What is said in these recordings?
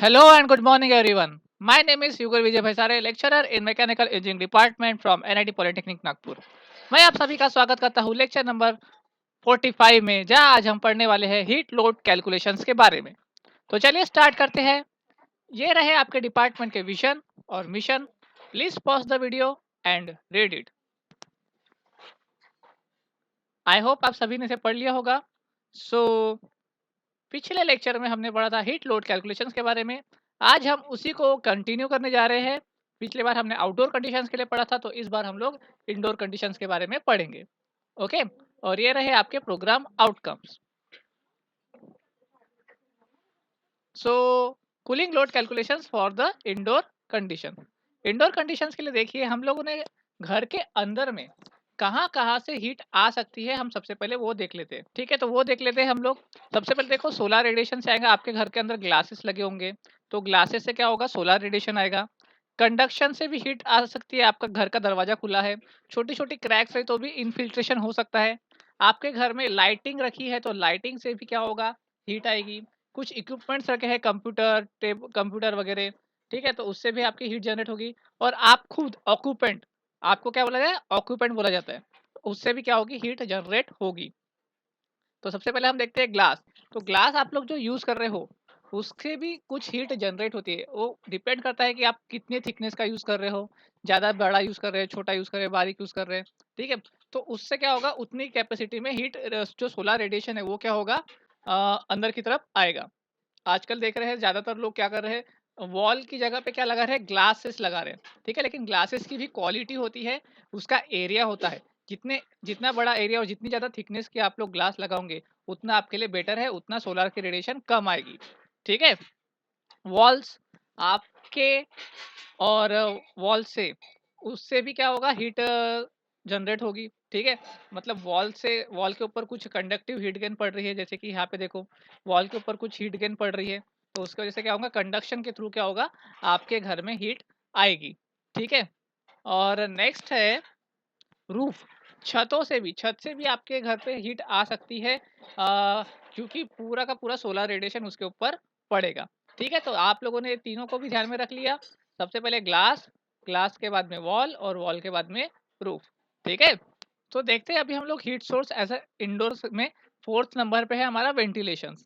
Hello and good morning, everyone. My name is Yugal Vijay Bhaisare, lecturer in Mechanical Engineering Department from NIT Polytechnic Nagpur. मैं आप सभी का स्वागत करता हूँ लेक्चर नंबर 45 में, जहाँ आज हम पढ़ने वाले हैं हीट लोड कैलकुलेशंस के बारे में। तो चलिए स्टार्ट करते हैं। ये रहे आपके डिपार्टमेंट के विजन और mission. Please pause the video and read it. I hope आप सभी ने इसे पढ़ लिया होगा। सो पिछले लेक्चर में हमने पढ़ा था हीट लोड कैलकुलेशंस के बारे में। आज हम उसी को कंटिन्यू करने जा रहे हैं। पिछले बार हमने आउटडोर कंडीशंस के लिए पढ़ा था, तो इस बार हम लोग इंडोर कंडीशंस के बारे में पढ़ेंगे। ओके, और ये रहे आपके program outcomes. So cooling load calculations for the indoor condition. Indoor conditions के लिए देखिए, हम लोगों ने घर के अंदर में कहाँ कहाँ से हीट आ सकती है, हम सबसे पहले वो देख लेते हैं। ठीक है, तो वो देख लेते हैं हम लोग। सबसे पहले देखो, सोलर रेडिएशन से आएगा। आपके घर के अंदर ग्लासेस लगे होंगे, तो ग्लासेस से क्या होगा, सोलर रेडिएशन आएगा। कंडक्शन से भी हीट आ सकती है। आपका घर का दरवाजा खुला है, छोटी छोटी क्रैक्स है, तो भी इनफिल्ट्रेशन हो सकता है। आपके घर में लाइटिंग रखी है, तो लाइटिंग से भी क्या होगा, हीट आएगी। कुछ इक्विपमेंट्स रखे हैं, कंप्यूटर वगैरह, ठीक है, तो उससे भी आपकी हीट जनरेट होगी। और आप खुद ऑक्यूपेंट, आपको क्या बोला जाए, ऑक्यूपेंट बोला जाता है, तो उससे भी क्या होगी, हीट जनरेट होगी। तो सबसे पहले हम देखते हैं ग्लास। तो ग्लास आप लोग जो यूज कर रहे हो, उससे भी कुछ हीट जनरेट होती है। वो डिपेंड करता है कि आप कितने थिकनेस का यूज कर रहे हो, ज्यादा बड़ा यूज कर रहे हैं, छोटा यूज कर रहे हैं, बारीक यूज कर रहे हैं। ठीक है, तो उससे क्या होगा, उतनी कैपेसिटी में हीट, जो सोलर रेडिएशन है वो क्या होगा, अंदर की तरफ आएगा। आजकल देख रहे हैं ज्यादातर लोग क्या कर रहे हैं, वॉल की जगह पे क्या लगा रहे हैं, ग्लासेस लगा रहे हैं। ठीक है, लेकिन ग्लासेस की भी क्वालिटी होती है, उसका एरिया होता है। जितना बड़ा एरिया और जितनी ज्यादा थिकनेस के आप लोग ग्लास लगाओगे, उतना आपके लिए बेटर है, उतना सोलर की रेडिएशन कम आएगी। ठीक है, वॉल्स आपके, और वॉल से, उससे भी क्या होगा, हीट जनरेट होगी। ठीक है, मतलब वॉल के ऊपर कुछ कंडक्टिव हीट गेन पड़ रही है, जैसे कि यहाँ पे देखो, वॉल के ऊपर कुछ हीट गेन पड़ रही है, तो उसकी वजह से क्या होगा, कंडक्शन के थ्रू क्या होगा, आपके घर में हीट आएगी। ठीक है, और नेक्स्ट है रूफ। छत से भी आपके घर पे हीट आ सकती है, क्योंकि पूरा का पूरा सोलर रेडिएशन उसके ऊपर पड़ेगा। ठीक है, तो आप लोगों ने तीनों को भी ध्यान में रख लिया। सबसे पहले ग्लास, ग्लास के बाद में वॉल, और वॉल के बाद में रूफ। ठीक है, तो देखते हैं अभी हम लोग हीट सोर्स एज इंडोर में। फोर्थ नंबर पे है हमारा वेंटिलेशन।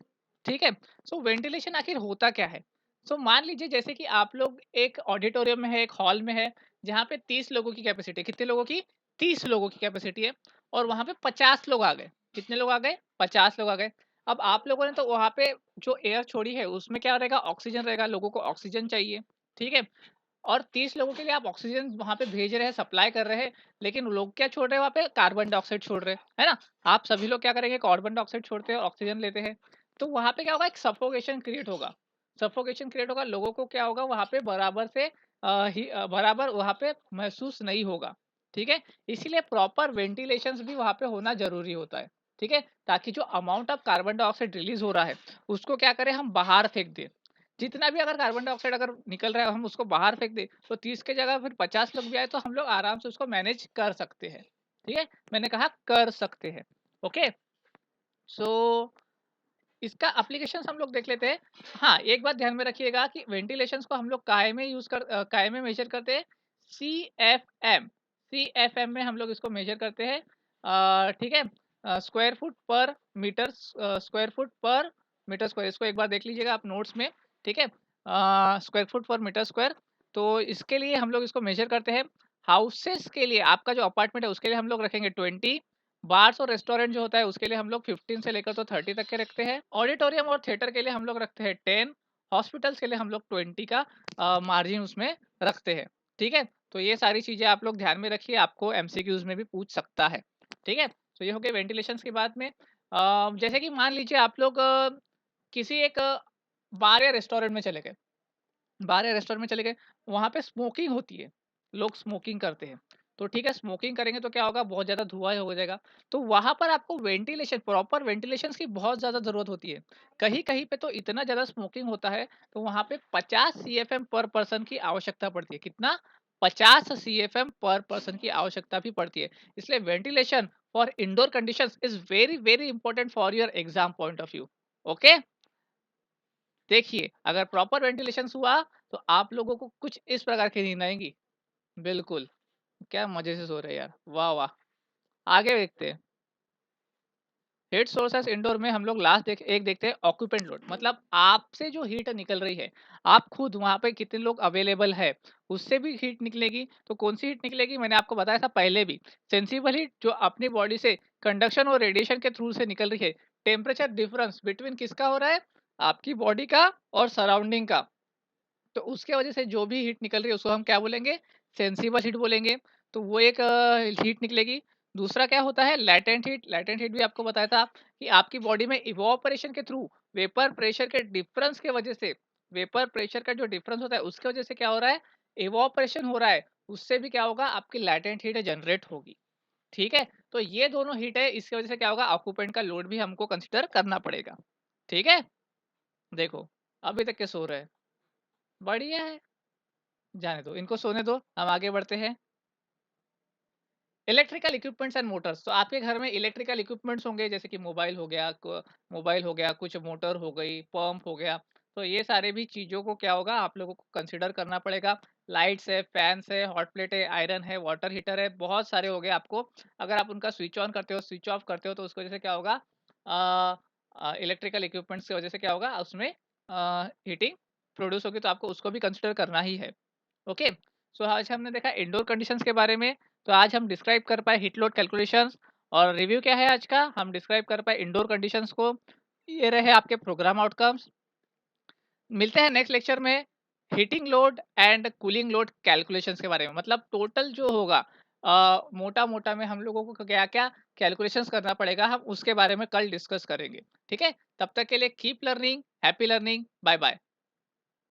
ठीक है, सो वेंटिलेशन आखिर होता क्या है। सो मान लीजिए जैसे कि आप लोग एक ऑडिटोरियम में है, एक हॉल में है, जहाँ पे 30 लोगों की कैपेसिटी, कितने लोगों की, 30 लोगों की कैपेसिटी है। और वहां पे 50 लोग आ गए। कितने लोग आ गए, 50 लोग आ गए। अब आप लोगों ने तो वहां पे जो एयर छोड़ी है, उसमें क्या रहेगा, ऑक्सीजन रहेगा, लोगों को ऑक्सीजन चाहिए। ठीक है, और 30 लोगों के लिए आप ऑक्सीजन वहां पे भेज रहे हैं, सप्लाई कर रहे हैं, लेकिन लोग क्या छोड़ रहे हैं, वहां पे कार्बन डाइऑक्साइड छोड़ रहे हैं, है ना। आप सभी लोग क्या करेंगे, कार्बन डाइऑक्साइड छोड़ते हैं और ऑक्सीजन लेते हैं। तो वहां पे क्या होगा, एक सफोकेशन क्रिएट होगा। सफोकेशन क्रिएट होगा, लोगों को क्या होगा, वहां पे बराबर से बराबर वहां पे महसूस नहीं होगा। ठीक है, इसीलिए प्रॉपर वेंटिलेशन भी वहां पे होना जरूरी होता है। ठीक है, ताकि जो amount of carbon dioxide release हो रहा है, उसको क्या करें, हम बाहर फेंक दें। जितना भी अगर कार्बन डाइऑक्साइड अगर निकल रहा है, हम उसको बाहर फेंक दें, तो 30 के जगह फिर 50 लोग भी आए, तो हम लोग आराम से उसको मैनेज कर सकते हैं। ठीक है, मैंने कहा कर सकते हैं। ओके, सो इसका एप्लीकेशन हम लोग देख लेते हैं। हाँ, एक बात ध्यान में रखिएगा कि वेंटिलेशन को हम लोग काय में मेजर करते हैं, C F M. C F M में हम लोग इसको मेजर करते हैं। ठीक है, square foot per meter, square foot per meter square, इसको एक बार देख लीजिएगा आप नोट्स में। ठीक है, square foot per meter square. तो इसके लिए हम लोग इसको मेजर करते हैं। हाउसेस के लिए, आपका जो अपार्टमेंट है, उसके लिए हम लोग रखेंगे 20। बार्स और रेस्टोरेंट जो होता है, उसके लिए हम लोग 15 से लेकर तो 30 तक के रखते हैं। ऑडिटोरियम और थिएटर के लिए हम लोग रखते हैं 10। हॉस्पिटल्स के लिए हम लोग 20 का मार्जिन उसमें रखते हैं। ठीक है, तो ये सारी चीजें आप लोग ध्यान में रखिए, आपको एमसीक्यूज में भी पूछ सकता है। ठीक है, तो ये हो गया वेंटिलेशन की बात में। जैसे कि मान लीजिए आप लोग किसी एक बार या रेस्टोरेंट में चले गए, बार या रेस्टोरेंट में चले गए, वहाँ पे स्मोकिंग होती है, लोग स्मोकिंग करते हैं। तो ठीक है, स्मोकिंग करेंगे तो क्या होगा, बहुत ज़्यादा धुआँ हो जाएगा। तो वहाँ पर आपको वेंटिलेशन, प्रॉपर वेंटिलेशन की बहुत ज़्यादा ज़रूरत होती है। कहीं-कहीं पे तो इतना ज़्यादा स्मोकिंग होता है, तो वहाँ पे 50 सीएफएम पर पर्सन की आवश्यकता पड़ती है। कितना? 50 सीएफएम पर पर्सन की आवश्यकता भी पड़ती है। इसलिए ventilation for indoor conditions is very, very important for your exam point of view. Okay? देखिए, अगर प्रॉपर वेंटिलेशन हुआ तो आप लोगों को कुछ इस प्रकार की नींद आएगी। बिल्कुल, क्या मज़े से सो रहे हैं यार। वाह, वाह! आगे देखते हैं। हीट सोर्सेस इंडोर में हम लोग लास्ट एक देखते हैं ऑक्यूपेंट लोड, मतलब आपसे जो हीट निकल रही है, आप खुद वहां पे कितने लोग अवेलेबल है, उससे भी हीट निकलेगी। तो कौन सी हीट निकलेगी, मैंने आपको बताया था पहले भी। सेंसिबल हीट जो अपनी बॉडी से कंडक्शन और रेडिएशन के थ्रू से निकल रही है। टेम्परेचर डिफरेंस बिटवीन किसका हो रहा है, आपकी बॉडी का और सराउंडिंग का। तो उसके वजह से जो भी हीट निकल रही है उसको हम क्या बोलेंगे, सेंसिबल हीट बोलेंगे। तो वो एक हीट निकलेगी। दूसरा क्या होता है, लैटेंट हीट। लैटेंट हीट भी आपको बताया था कि आपकी बॉडी में इवोपरेशन के थ्रू वेपर प्रेशर के डिफरेंस के वजह से, वेपर प्रेशर का जो डिफरेंस होता है उसके वजह से क्या हो रहा है, इवोपरेशन हो रहा है। उससे भी क्या होगा, आपकी लैटेंट हीट जनरेट होगी। ठीक है, तो ये दोनों हीट है, इसकी वजह से क्या होगा, ऑक्यूपेंट का लोड भी हमको कंसिडर करना पड़ेगा। ठीक है, देखो अभी तक के सो रहे हैं, बढ़िया है, जाने दो इनको, सोने दो, हम आगे बढ़ते हैं। इलेक्ट्रिकल इक्विपमेंट्स एंड मोटर्स, तो आपके घर में इलेक्ट्रिकल इक्विपमेंट्स होंगे, जैसे कि मोबाइल हो गया, कुछ मोटर हो गई, पंप हो गया। तो ये सारे भी चीज़ों को क्या होगा, आप लोगों को कंसिडर करना पड़ेगा। लाइट्स है, फैंस है, हॉट प्लेट है, आयरन है, वाटर हीटर है, बहुत सारे हो गए आपको। अगर आप उनका स्विच ऑन करते हो, स्विच ऑफ करते हो, तो उसकी वजह से क्या होगा, इलेक्ट्रिकल इक्विपमेंट्स की वजह से क्या होगा, उसमें हीटिंग प्रोड्यूस होगी, तो आपको उसको भी कंसिडर करना ही है। ओके, सो आज हमने देखा इंडोर कंडीशंस के बारे में। तो आज हम डिस्क्राइब कर पाए हीट लोड कैलकुलेशंस। और रिव्यू क्या है आज का, हम डिस्क्राइब कर पाए इंडोर कंडीशंस को। ये रहे आपके प्रोग्राम आउटकम्स। मिलते हैं नेक्स्ट लेक्चर में heating load and cooling load calculations के बारे में, मतलब टोटल जो होगा मोटा मोटा में हम लोगों को क्या क्या कैलकुलेशंस करना पड़ेगा, हम उसके बारे में कल डिस्कस करेंगे। ठीक है, तब तक के लिए keep learning, happy learning, bye bye.